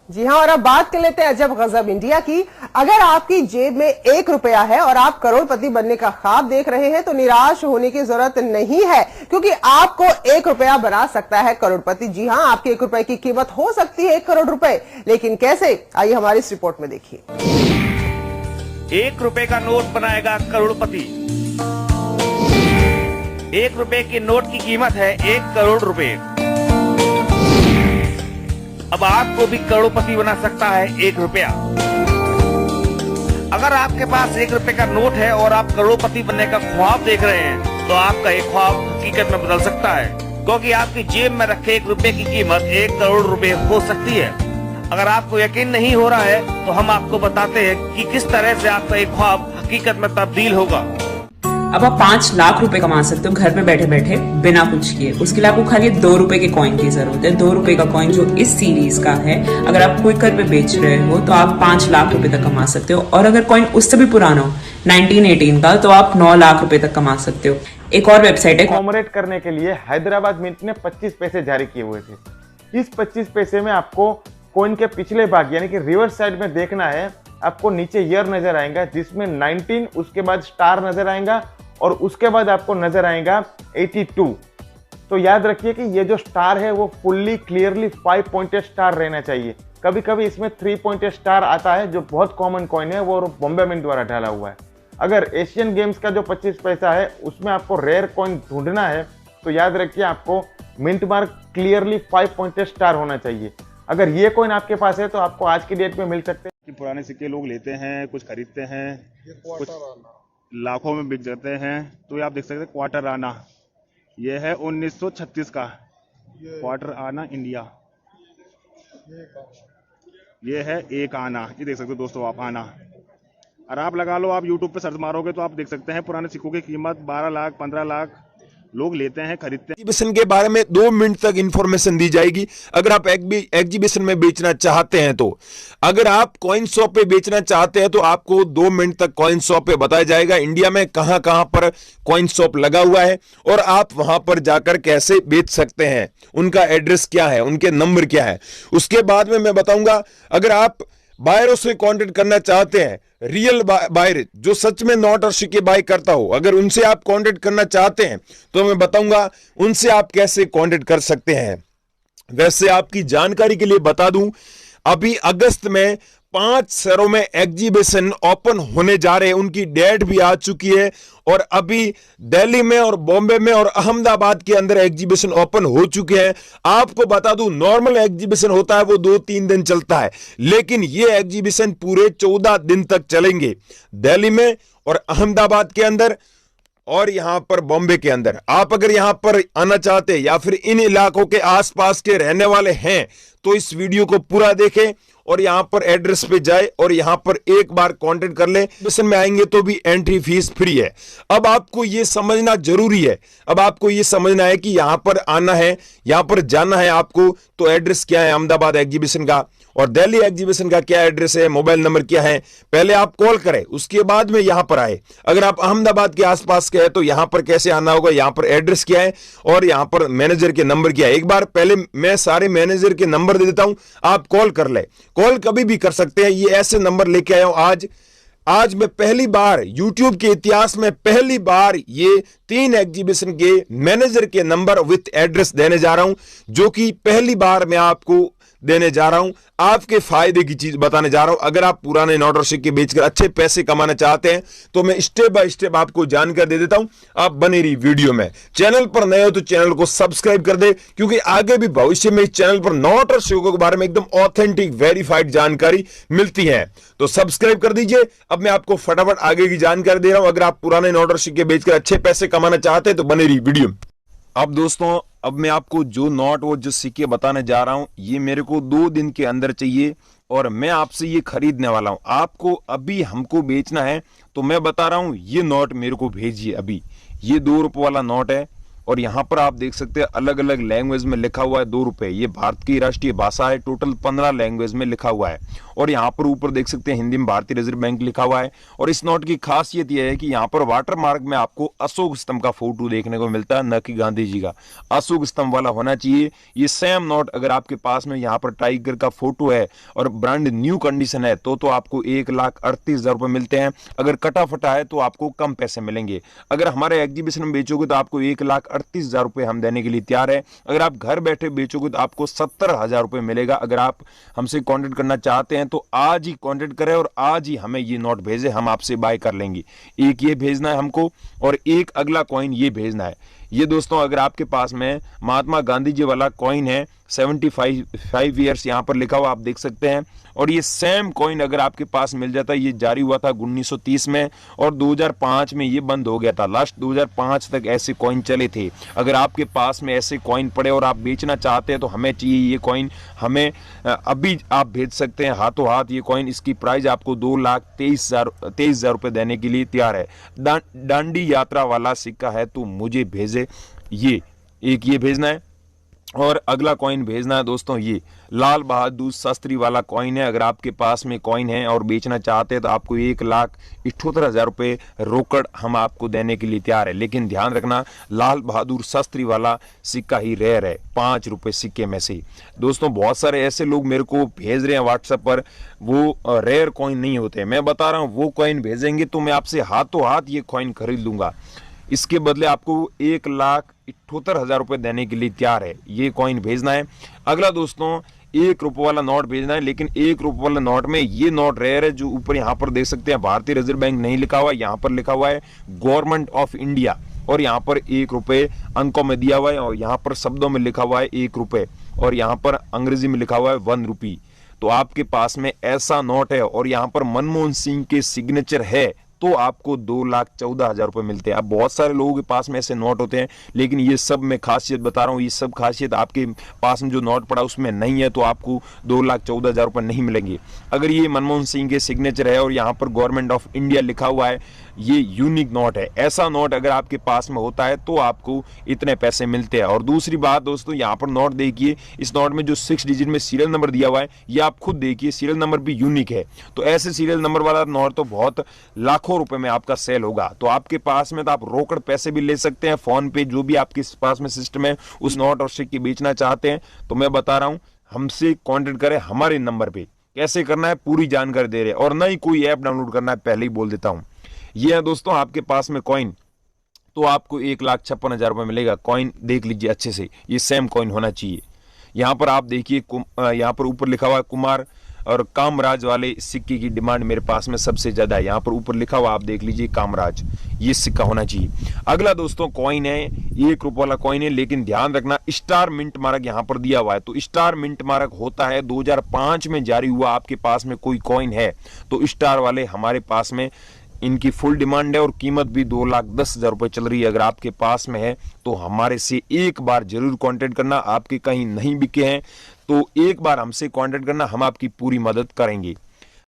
जी हाँ, और अब बात कर लेते हैं अजब गजब इंडिया की। अगर आपकी जेब में 1 रुपया है और आप करोड़पति बनने का ख्वाब देख रहे हैं तो निराश होने की जरूरत नहीं है, क्योंकि आपको 1 रुपया बना सकता है करोड़पति। जी हाँ, आपके 1 रुपए की कीमत हो सकती है 1 करोड़ रुपए, लेकिन कैसे, आइए हमारी इस रिपोर्ट में देखिए। 1 रुपए का नोट बनाएगा करोड़पति। 1 रुपए के नोट की कीमत है 1 करोड़ रुपए। अब आपको भी करोड़पति बना सकता है 1 रुपया। अगर आपके पास 1 रुपए का नोट है और आप करोड़पति बनने का ख्वाब देख रहे हैं तो आपका एक ख्वाब हकीकत में बदल सकता है, क्योंकि आपकी जेब में रखे 1 रुपए की कीमत 1 करोड़ रुपए हो सकती है। अगर आपको यकीन नहीं हो रहा है तो हम आपको बताते हैं कि किस तरह से आपका एक ख्वाब हकीकत में तब्दील होगा। अब आप 5 लाख रुपए कमा सकते हो घर पे बैठे बैठे बिना कुछ किए। उसके लिए आपको खाली 2 रुपए के कॉइन की जरूरत है। 2 रुपए का कॉइन जो इस सीरीज का है, अगर आप क्विकर पे बेच रहे हो तो आप 5 लाख रुपए तक कमा सकते हो। और अगर कॉइन उससे भी पुराना हो 1918 का, तो आप 9 लाख रुपए तक कमा सकते हो। एक और वेबसाइट है, कॉमरेट करने के लिए हैदराबाद मिंट ने 25 पैसे जारी किए हुए थे। इस 25 पैसे में आपको कॉइन के पिछले भाग यानी कि रिवर्स साइड में देखना है। आपको नीचे ईयर नजर आएगा जिसमें 19, उसके बाद स्टार नजर आएगा और उसके बाद आपको नजर आएगा 82। तो याद रखिए कि ये जो स्टार है वो फुल्ली क्लियरली 5 पॉइंटेड स्टार रहना चाहिए। कभी कभी इसमें 3 पॉइंटेड स्टार आता है जो बहुत कॉमन कॉइन है, वो बॉम्बे मिंट द्वारा डाला हुआ है। अगर एशियन गेम्स का जो 25 पैसा है उसमें आपको रेयर कॉइन ढूंढना है तो याद रखिए आपको mint mark clearly 5 pointed star होना चाहिए। अगर ये कॉइन आपके पास है तो आपको आज की डेट में मिल सकते हैं। पुराने सिक्के लोग लेते हैं, कुछ खरीदते हैं, कुछ लाखों में बिक जाते हैं। तो ये आप देख सकते हैं क्वार्टर आना, ये है 1936 का क्वार्टर आना इंडिया। ये है 1 आना, ये देख सकते हो दोस्तों आप आना। और आप लगा लो, आप यूट्यूब पे सर्च मारोगे तो आप देख सकते हैं पुराने सिक्कों की कीमत 12 लाख 15 लाख लोग लेते हैं, खरीदते हैं। एग्जीबिशन के बारे में 2 मिनट तक इंफॉर्मेशन दी जाएगी। अगर आप एग्जीबिशन में बेचना चाहते हैं तो, अगर आप कॉइन शॉप पे बेचना चाहते हैं तो आपको 2 मिनट तक कॉइन शॉप पे बताया जाएगा इंडिया में कहां कहां पर कॉइन शॉप लगा हुआ है और आप वहां पर जाकर कैसे बेच सकते हैं, उनका एड्रेस क्या है, उनके नंबर क्या है। उसके बाद में मैं बताऊंगा, अगर आप बायरों से कांटेक्ट करना चाहते हैं, रियल बायर जो सच में नोट और सिक्के बाय करता हो, अगर उनसे आप कांटेक्ट करना चाहते हैं तो मैं बताऊंगा उनसे आप कैसे कांटेक्ट कर सकते हैं। वैसे आपकी जानकारी के लिए बता दूं, अभी अगस्त में 5 शहरों में एग्जीबिशन ओपन होने जा रहे हैं, उनकी डेट भी आ चुकी है। और अभी दिल्ली में और बॉम्बे में और अहमदाबाद के अंदर एग्जीबिशन ओपन हो चुके हैं। आपको बता दूं, नॉर्मल एग्जीबिशन होता है वो 2-3 दिन चलता है, लेकिन ये एग्जीबिशन पूरे 14 दिन तक चलेंगे दिल्ली में और अहमदाबाद के अंदर और यहां पर बॉम्बे के अंदर। आप अगर यहां पर आना चाहते हैं या फिर इन इलाकों के आसपास के रहने वाले हैं तो इस वीडियो को पूरा देखें और यहां पर एड्रेस पे जाए और यहां पर एक बार कांटेक्ट कर ले। एग्जीबिशन में आएंगे तो भी एंट्री फीस फ्री है। अब आपको यह समझना जरूरी है, अब आपको यह समझना है कि यहां पर आना है, यहां पर जाना है आपको, तो एड्रेस क्या है अहमदाबाद एग्जीबिशन का और दिल्ली एग्जीबिशन का क्या एड्रेस है, मोबाइल नंबर क्या है, पहले आप कॉल करें उसके बाद में यहां पर आए। अगर आप अहमदाबाद के आसपास के हैं तो यहां पर कैसे आना होगा, यहां पर एड्रेस क्या है और यहां पर मैनेजर के नंबर क्या है। एक बार पहले मैं सारे मैनेजर के नंबर दे देता हूं, आप कॉल कर ले। कॉल कभी भी कर सकते हैं, ये ऐसे नंबर लेके आया हूं। आज मैं पहली बार YouTube के इतिहास में पहली बार ये 3 एग्जीबिशन के मैनेजर के नंबर विथ एड्रेस देने जा रहा हूं, जो कि पहली बार मैं आपको देने जा रहा हूं, आपके फायदे की चीज बताने जा रहा हूं। अगर आप पुराने नोट और सिक्के बेचकर अच्छे पैसे कमाना चाहते हैं तो मैं स्टेप बाय स्टेप आपको जानकारी दे देता हूं। आप बने रही वीडियो में। चैनल पर नए हो तो चैनल को सब्सक्राइब कर दे, क्योंकि आगे भी भविष्य में इस चैनल पर नोट और सिक्कों के बारे में एकदम ऑथेंटिक वेरीफाइड जानकारी मिलती है, तो सब्सक्राइब कर दीजिए। अब मैं आपको फटाफट आगे की जानकारी दे रहा हूं। अगर आप पुराने नोट और सिक्के बेचकर अच्छे पैसे कमाना चाहते हैं तो बने रही वीडियो। अब दोस्तों, अब मैं आपको जो नोट और जो सिक्के बताने जा रहा हूं, ये मेरे को 2 दिन के अंदर चाहिए और मैं आपसे ये खरीदने वाला हूं। आपको अभी हमको बेचना है तो मैं बता रहा हूं, ये नोट मेरे को भेजिए अभी। ये 2 रुपए वाला नोट है और यहाँ पर आप देख सकते हैं अलग अलग लैंग्वेज में लिखा हुआ है 2 रुपए। ये भारत की राष्ट्रीय भाषा है, टोटल 15 लैंग्वेज में लिखा हुआ है। और यहाँ पर ऊपर देख सकते हैं हिंदी में भारतीय रिजर्व बैंक लिखा हुआ है। और इस नोट की खासियत यह है कि यहाँ पर वाटर मार्क में आपको अशोक स्तंभ का फोटो देखने को मिलता है, न कि गांधी जी का। अशोक स्तंभ वाला होना चाहिए। ये सेम नोट अगर आपके पास में यहाँ पर टाइगर का फोटो है और ब्रांड न्यू कंडीशन है तो आपको 1,38,000 रुपए मिलते हैं। अगर कटा फटा है तो आपको कम पैसे मिलेंगे। अगर हमारे एग्जीबिशन में बेचोगे तो आपको 1,38,000 रुपए हम देने के लिए तैयार है। अगर आप घर बैठे बेचोगे तो आपको 70,000 रुपए मिलेगा। अगर आप हमसे कांटेक्ट करना चाहते हैं तो आज ही कांटेक्ट करें और आज ही हमें ये नोट भेजें, हम आपसे बाय कर लेंगे। एक ये भेजना है हमको और एक अगला कॉइन ये भेजना है। ये दोस्तों अगर आपके पास में महात्मा गांधी जी वाला कॉइन है 75 ईयर्स यहाँ पर लिखा हुआ आप देख सकते हैं। और ये सेम कॉइन अगर आपके पास मिल जाता है, ये जारी हुआ था 1930 में और 2005 में ये बंद हो गया था। लास्ट 2005 तक ऐसे कॉइन चले थे। अगर आपके पास में ऐसे कॉइन पड़े और आप बेचना चाहते हैं तो हमें चाहिए ये कॉइन, हमें अभी आप भेज सकते हैं हाथों हाथ ये कॉइन। इसकी प्राइस आपको 2,23,000 रुपए देने के लिए तैयार है। दांडी यात्रा वाला सिक्का है तो मुझे भेजे, ये एक ये भेजना है और अगला कॉइन भेजना है दोस्तों ये लाल बहादुर शास्त्री वाला कॉइन है। अगर आपके पास में कॉइन है और बेचना चाहते हैं तो आपको 1,78,000 रुपए रोकड़ हम आपको देने के लिए तैयार है। लेकिन ध्यान रखना लाल बहादुर शास्त्री वाला सिक्का ही रेयर है 5 रुपए सिक्के में से। दोस्तों बहुत सारे ऐसे लोग मेरे को भेज रहे हैं व्हाट्सएप पर, वो रेयर कॉइन नहीं होते। मैं बता रहा हूँ वो कॉइन भेजेंगे तो मैं आपसे हाथों हाथ ये कॉइन खरीद लूंगा। इसके बदले आपको 1,78,000 रुपए देने के लिए तैयार है। ये कॉइन भेजना है। अगला दोस्तों 1 रुपए वाला नोट भेजना है। लेकिन 1 रुपए वाला नोट में ये नोट रेयर है जो ऊपर यहाँ पर देख सकते हैं भारतीय रिजर्व बैंक नहीं लिखा हुआ, यहाँ पर लिखा हुआ है गवर्नमेंट ऑफ इंडिया। और यहाँ पर 1 रुपए अंकों में दिया हुआ है और यहाँ पर शब्दों में लिखा हुआ है 1 रुपए और यहाँ पर अंग्रेजी में लिखा हुआ है 1 रुपी। तो आपके पास में ऐसा नोट है और यहाँ पर मनमोहन सिंह के सिग्नेचर है तो आपको 2,14,000 रुपए मिलते हैं। अब बहुत सारे लोगों के पास में ऐसे नोट होते हैं लेकिन ये सब मैं खासियत बता रहा हूँ, ये सब खासियत आपके पास में जो नोट पड़ा उसमें नहीं है तो आपको 2,14,000 रुपए नहीं मिलेंगे। अगर ये मनमोहन सिंह के सिग्नेचर है और यहाँ पर गवर्नमेंट ऑफ इंडिया लिखा हुआ है, ये यूनिक नोट है। ऐसा नोट अगर आपके पास में होता है तो आपको इतने पैसे मिलते हैं। और दूसरी बात दोस्तों यहाँ पर नोट देखिए, इस नोट में जो 6 डिजिट में सीरियल नंबर दिया हुआ है ये आप खुद देखिए, सीरियल नंबर भी यूनिक है। तो ऐसे सीरियल नंबर वाला नोट तो बहुत लाखों रुपए में आपका सेल होगा। तो आपके पास में तो आप रोकड़ पैसे भी ले सकते हैं, फोन पे जो भी आपके पास में सिस्टम है उस नोट और सिक्के बेचना चाहते हैं तो मैं बता रहा हूं हमसे कांटेक्ट करें हमारे नंबर पे। कैसे करना है पूरी जानकारी दे रहे हैं और ना ही कोई ऐप डाउनलोड करना है, पहले ही बोल देता हूं। ये है दोस्तों आपके पास में कॉइन तो आपको 1,56,000 रुपए मिलेगा। कॉइन देख लीजिए अच्छे से, ये सेम कॉइन होना चाहिए। यहाँ पर आप देखिए यहाँ पर ऊपर लिखा हुआ है कुमार और कामराज वाले सिक्के की डिमांड मेरे पास में सबसे ज्यादा है। यहाँ पर ऊपर लिखा हुआ आप देख लीजिए कामराज, ये सिक्का होना चाहिए। अगला दोस्तों कॉइन है 1 रुपए वाला कॉइन है लेकिन ध्यान रखना स्टार मिंट मार्क यहाँ पर दिया हुआ है। तो स्टार मिंट मार्क होता है 2005 में जारी हुआ। आपके पास में कोई कॉइन है तो स्टार वाले हमारे पास में इनकी फुल डिमांड है और कीमत भी 2,10,000 रुपए चल रही है। अगर आपके पास में है तो हमारे से एक बार जरूर कांटेक्ट करना। आपके कहीं नहीं बिके हैं तो एक बार हमसे कांटेक्ट करना, हम आपकी पूरी मदद करेंगे।